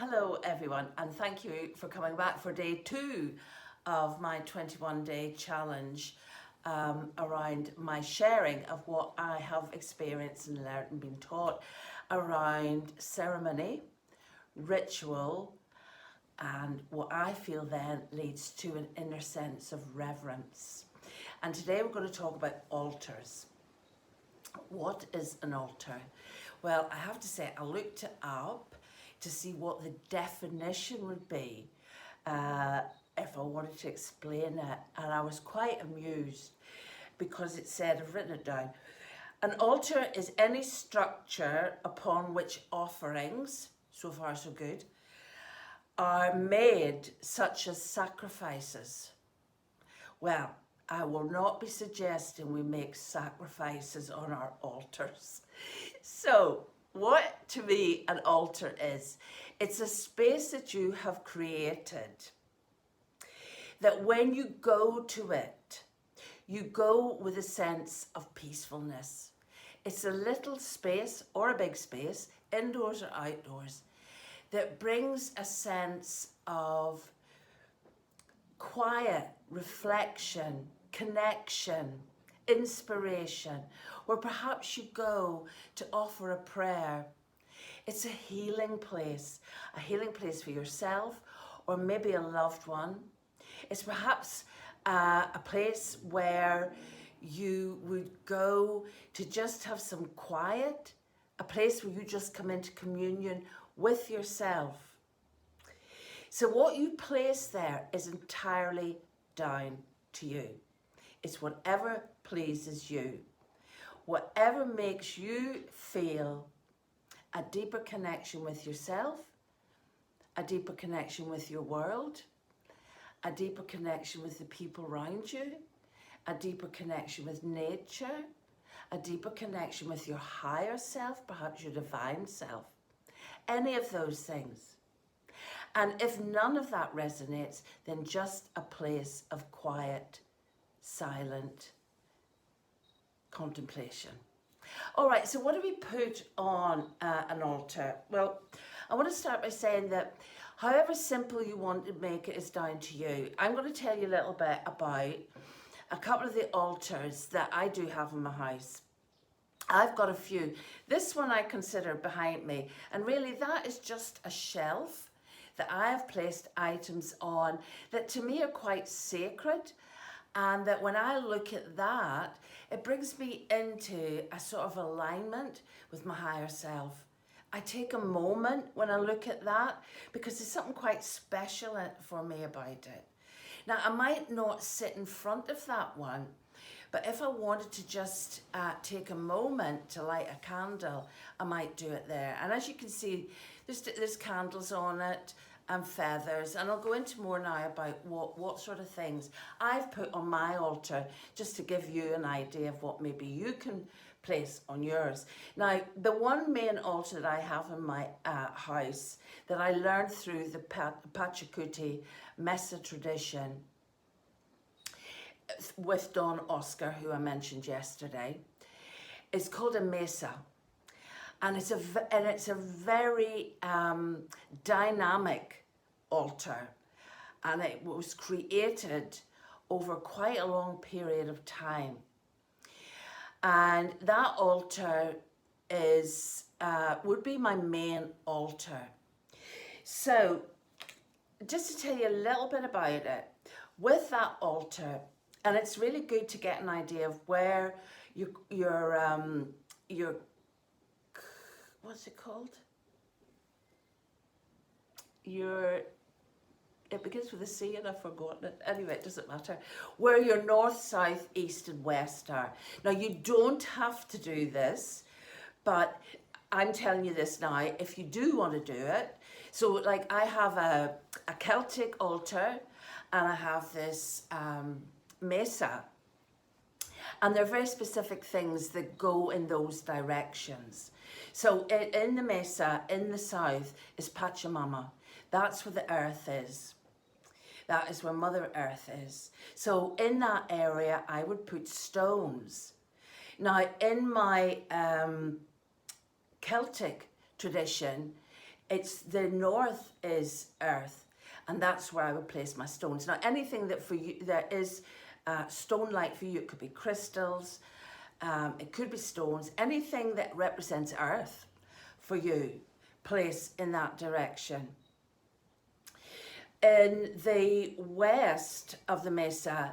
Hello everyone, and thank you for coming back for day 2 of my 21-day challenge around my sharing of what I have experienced and learned and been taught around ceremony, ritual, and what I feel then leads to an inner sense of reverence. And today we're going to talk about altars. What is an altar? Well, I have to say I looked it up to see what the definition would be if I wanted to explain it, and I was quite amused because it said, I've written it down, an altar is any structure upon which offerings, so far so good, are made, such as sacrifices. Well, I will not be suggesting we make sacrifices on our altars. So, what to me an altar is, it's a space that you have created, that when you go to it, you go with a sense of peacefulness. It's a little space or a big space, indoors or outdoors, that brings a sense of quiet, reflection, connection, inspiration, or perhaps you go to offer a prayer. It's a healing place for yourself or maybe a loved one. It's perhaps a place where you would go to just have some quiet, a place where you just come into communion with yourself. So what you place there is entirely down to you. It's whatever pleases you, whatever makes you feel a deeper connection with yourself, a deeper connection with your world, a deeper connection with the people around you, a deeper connection with nature, a deeper connection with your higher self, perhaps your divine self, any of those things. And if none of that resonates, then just a place of quiet, silent contemplation. All right, so what do we put on an altar? Well, I want to start by saying that however simple you want to make it is down to you. I'm going to tell you a little bit about a couple of the altars that I do have in my house. I've got a few. This one I consider behind me, and really that is just a shelf that I have placed items on that to me are quite sacred, and that when I look at that, it brings me into a sort of alignment with my higher self. I take a moment when I look at that because there's something quite special for me about it. Now, I might not sit in front of that one, but if I wanted to just take a moment to light a candle, I might do it there. And as you can see, there's candles on it and feathers, and I'll go into more now about what sort of things I've put on my altar, just to give you an idea of what maybe you can place on yours. Now, the one main altar that I have in my house that I learned through the Pachacuti Mesa tradition with Don Oscar, who I mentioned yesterday, is called a mesa. And it's a very dynamic altar, and it was created over quite a long period of time. And that altar is would be my main altar. So, just to tell you a little bit about it, with that altar, and it's really good to get an idea of where your what's it called? It begins with a C and I've forgotten it. Anyway, it doesn't matter. Where your north, south, east and west are. Now, you don't have to do this, but I'm telling you this now, if you do want to do it. So, like, I have a Celtic altar and I have this mesa. And there are very specific things that go in those directions. So in the mesa, in the south, is Pachamama. That's where the earth is. That is where Mother Earth is. So in that area, I would put stones. Now, in my Celtic tradition, The north is earth, and that's where I would place my stones. Now, anything that for you that is stone-like for you, it could be crystals, it could be stones, anything that represents earth for you, place in that direction. In the west of the mesa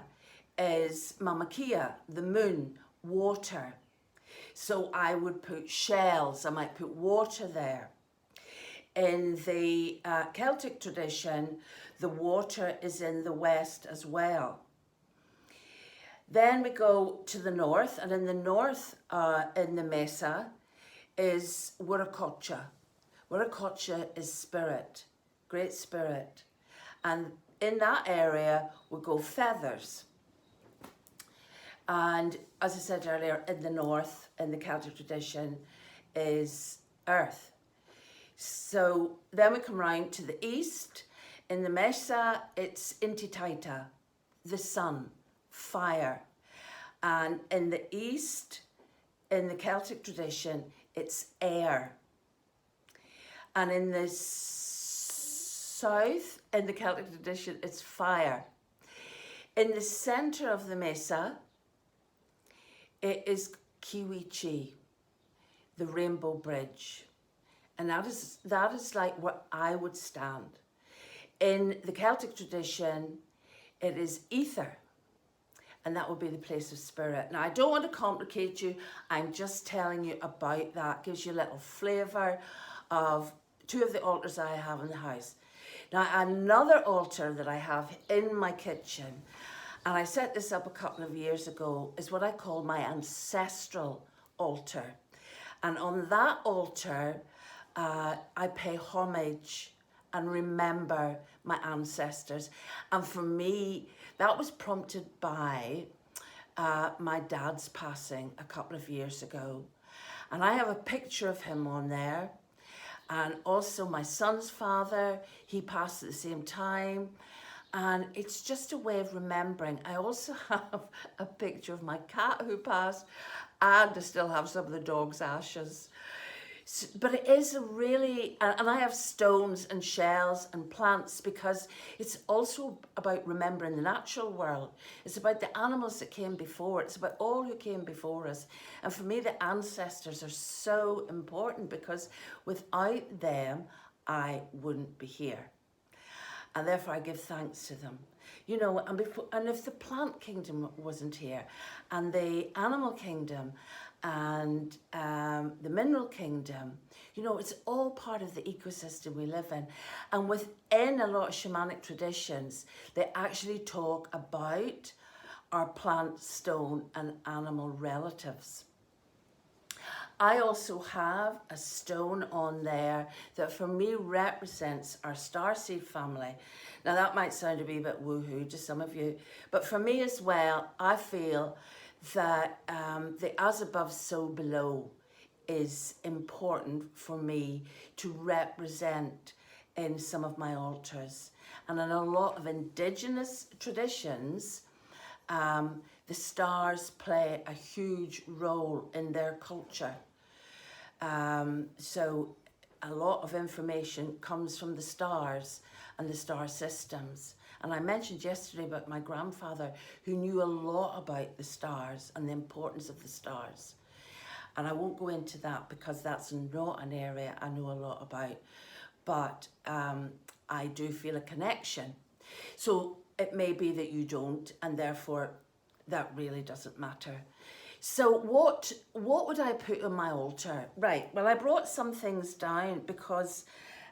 is Mama Kea, the moon, water. So I would put shells, I might put water there. In the Celtic tradition, the water is in the west as well. Then we go to the north, and in the north, in the mesa, is Wiracocha. Wiracocha is spirit, great spirit. And in that area, we go feathers. And as I said earlier, in the north, in the Celtic tradition, is earth. So then we come round to the east. In the Mesa, it's Inti Taita, the sun, fire. And in the east, in the Celtic tradition, it's air. And in the south, in the Celtic tradition, it's fire. In the centre of the Mesa, it is Kiwichi, the Rainbow Bridge. And that is like where I would stand. In the Celtic tradition, it is ether, and that would be the place of spirit. Now, I don't want to complicate you. I'm just telling you about that. Gives you a little flavour of two of the altars I have in the house. Now, another altar that I have in my kitchen, and I set this up a couple of years ago, is what I call my ancestral altar. And on that altar, I pay homage and remember my ancestors. And for me, that was prompted by my dad's passing a couple of years ago. And I have a picture of him on there. And also my son's father, he passed at the same time. And it's just a way of remembering. I also have a picture of my cat who passed, and I still have some of the dog's ashes. But it is a really, and I have stones and shells and plants, because it's also about remembering the natural world. It's about the animals that came before. It's about all who came before us. And for me, the ancestors are so important, because without them, I wouldn't be here. And therefore I give thanks to them. You know, and if the plant kingdom wasn't here, and the animal kingdom, and the mineral kingdom, you know, it's all part of the ecosystem we live in. And within a lot of shamanic traditions, they actually talk about our plant, stone, and animal relatives. I also have a stone on there that for me represents our starseed family. Now that might sound a wee bit woohoo to some of you, but for me as well, I feel that the as above, so below is important for me to represent in some of my altars. And in a lot of indigenous traditions, the stars play a huge role in their culture. So a lot of information comes from the stars and the star systems. And I mentioned yesterday about my grandfather, who knew a lot about the stars and the importance of the stars. And I won't go into that, because that's not an area I know a lot about. But I do feel a connection. So it may be that you don't, and therefore that really doesn't matter. So what would I put on my altar? Right, well, I brought some things down because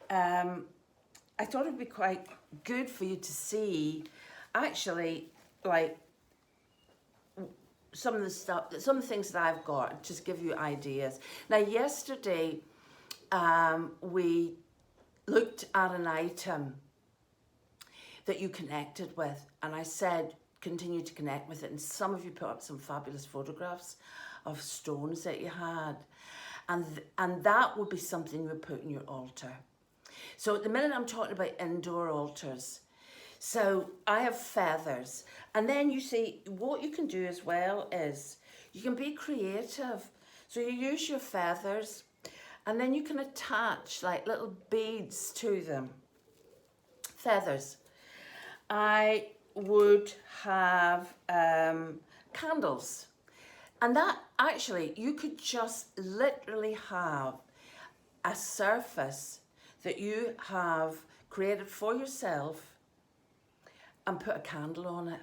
I thought it would be quite good for you to see, actually, like some of the things that I've got, just give you ideas. Now, yesterday we looked at an item that you connected with, and I said continue to connect with it, and some of you put up some fabulous photographs of stones that you had, and that would be something you would put in your altar. So at the minute I'm talking about indoor altars. So I have feathers, and then you see what you can do as well is you can be creative. So you use your feathers, And then you can attach like little beads to them, feathers. I would have candles. And that actually, you could just literally have a surface that you have created for yourself and put a candle on it.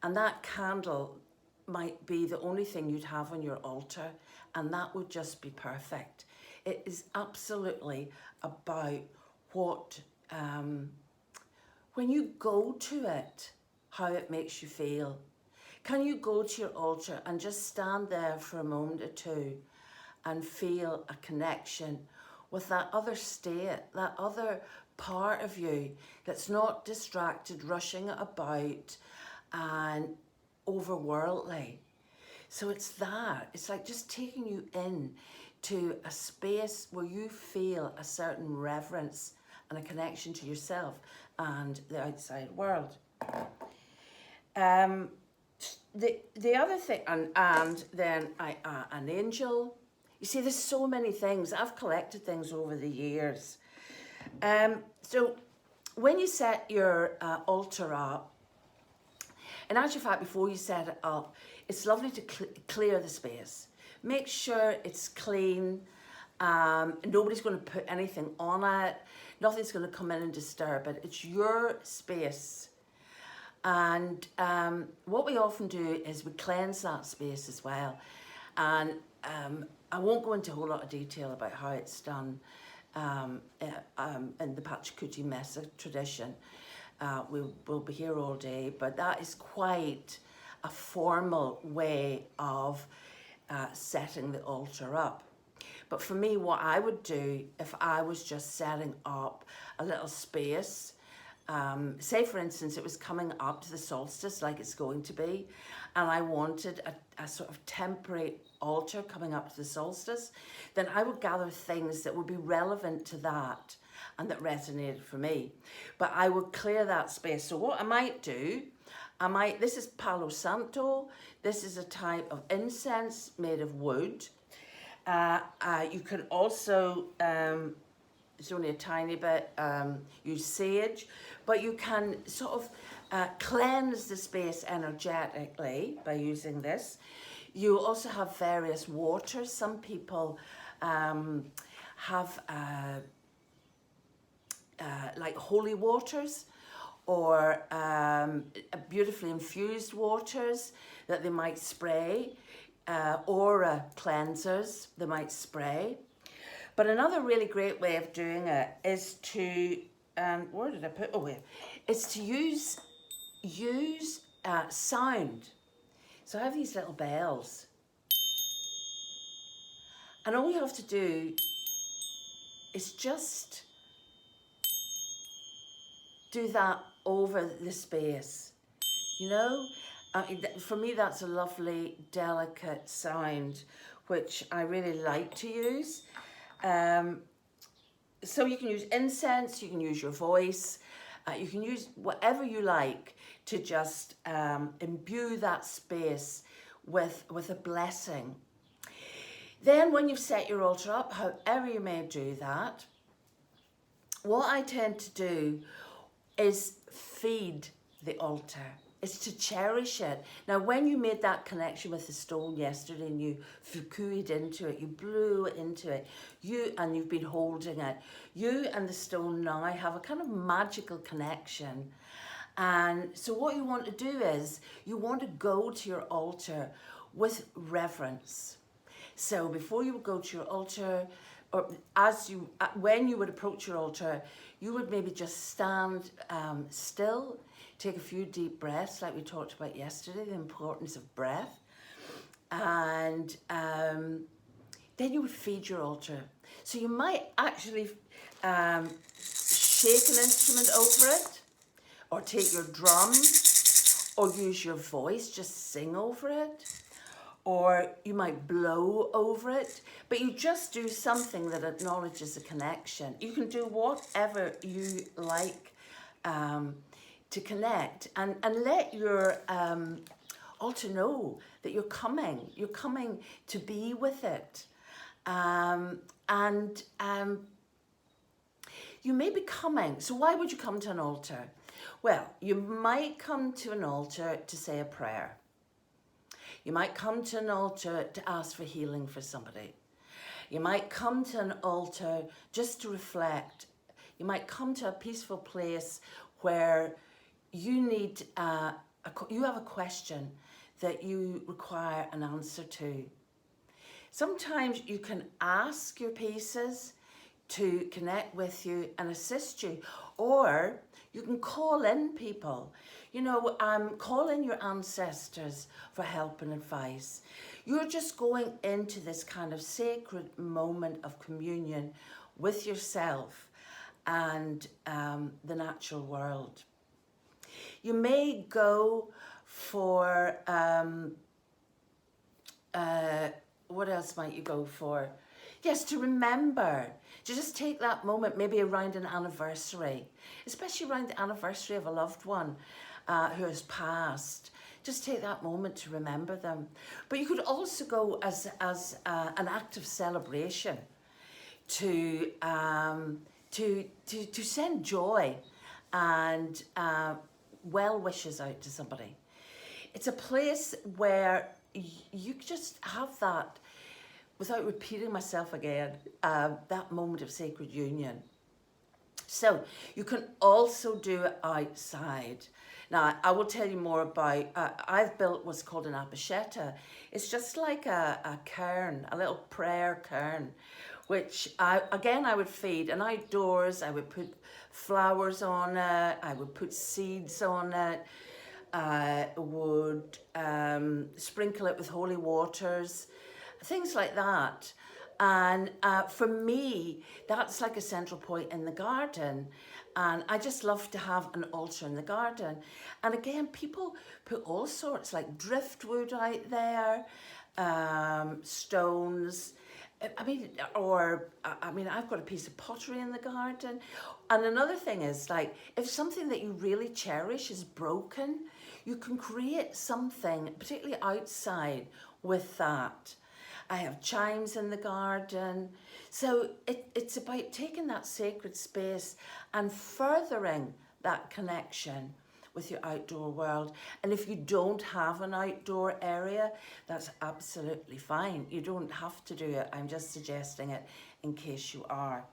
And that candle might be the only thing you'd have on your altar, and that would just be perfect. It is absolutely about what, when you go to it, how it makes you feel. Can you go to your altar and just stand there for a moment or two and feel a connection with that other state, that other part of you that's not distracted, rushing about and overworldly? So it's that. It's like just taking you in to a space where you feel a certain reverence and a connection to yourself and the outside world. The other thing, and then an angel. You see, there's so many things. I've collected things over the years. So when you set your altar up, in actual fact, before you set it up, it's lovely to clear the space. Make sure it's clean. Nobody's going to put anything on it. Nothing's going to come in and disturb it. It's your space. And what we often do is we cleanse that space as well. And I won't go into a whole lot of detail about how it's done in the Pachacuti Mesa tradition. We'll be here all day, but that is quite a formal way of setting the altar up. But for me, what I would do if I was just setting up a little space, say for instance it was coming up to the solstice like it's going to be, and I wanted a sort of temporary altar coming up to the solstice, then I would gather things that would be relevant to that and that resonated for me. But I would clear that space. So what I might do, this is Palo Santo, this is a type of incense made of wood. You can also, it's only a tiny bit, use sage, but you can sort of cleanse the space energetically by using this. You also have various waters. Some people have like holy waters or beautifully infused waters that they might spray, aura cleansers they might spray. But another really great way of doing it is to, where did I put, oh wait, is to use sound. So I have these little bells. And all you have to do is just do that over the space, you know? For me, that's a lovely, delicate sound, which I really like to use. So you can use incense, you can use your voice, you can use whatever you like to just imbue that space with a blessing. Then when you've set your altar up, however you may do that, what I tend to do is feed the altar. It's to cherish it. Now, when you made that connection with the stone yesterday and you fukui'd into it, you blew into it, and you've been holding it, you and the stone now have a kind of magical connection. And so what you want to do is you want to go to your altar with reverence. So before you would go to your altar, or when you would approach your altar, you would maybe just stand still, take a few deep breaths like we talked about yesterday, the importance of breath. And then you would feed your altar. So you might actually shake an instrument over it, or take your drum, or use your voice, just sing over it. Or you might blow over it, but you just do something that acknowledges a connection. You can do whatever you like to connect, and let your altar know that you're coming to be with it. And And you may be coming. So why would you come to an altar? Well, you might come to an altar to say a prayer. You might come to an altar to ask for healing for somebody. You might come to an altar just to reflect. You might come to a peaceful place where you need you have a question that you require an answer to. Sometimes you can ask your pieces to connect with you and assist you, or you can call in people. You know, call in your ancestors for help and advice. You're just going into this kind of sacred moment of communion with yourself and the natural world. You may go for, what else might you go for? Yes, to remember, to just take that moment, maybe around an anniversary, especially around the anniversary of a loved one who has passed. Just take that moment to remember them. But you could also go as an act of celebration to send joy and well wishes out to somebody. It's a place where you just have that, without repeating myself again, that moment of sacred union. So you can also do it outside. Now, I will tell you more about, I've built what's called an apesheta. It's just like a cairn, a little prayer cairn, which I would feed. And outdoors, I would put flowers on it, I would put seeds on it, I would sprinkle it with holy waters, things like that. And for me, that's like a central point in the garden. And I just love to have an altar in the garden. And again, people put all sorts, like driftwood out there, stones. I've got a piece of pottery in the garden. And another thing is, like, if something that you really cherish is broken, you can create something, particularly outside, with that. I have chimes in the garden. So it's about taking that sacred space and furthering that connection with your outdoor world. And if you don't have an outdoor area, that's absolutely fine. You don't have to do it. I'm just suggesting it in case you are.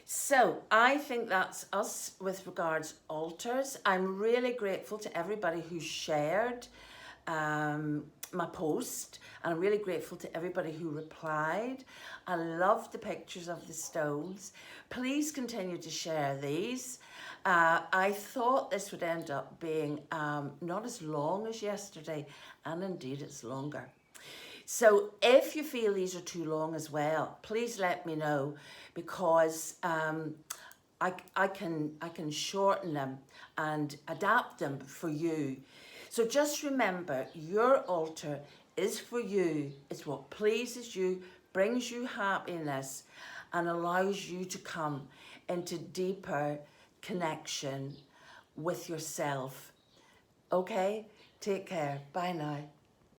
So I think that's us with regards altars. I'm really grateful to everybody who shared my post, and I'm really grateful to everybody who replied. I love the pictures of the stones. Please continue to share these. I thought this would end up being not as long as yesterday, and indeed it's longer. So if you feel these are too long as well, please let me know, because I can shorten them and adapt them for you. So just remember, your altar is for you. It's what pleases you, brings you happiness, and allows you to come into deeper connection with yourself. Okay? Take care. Bye now.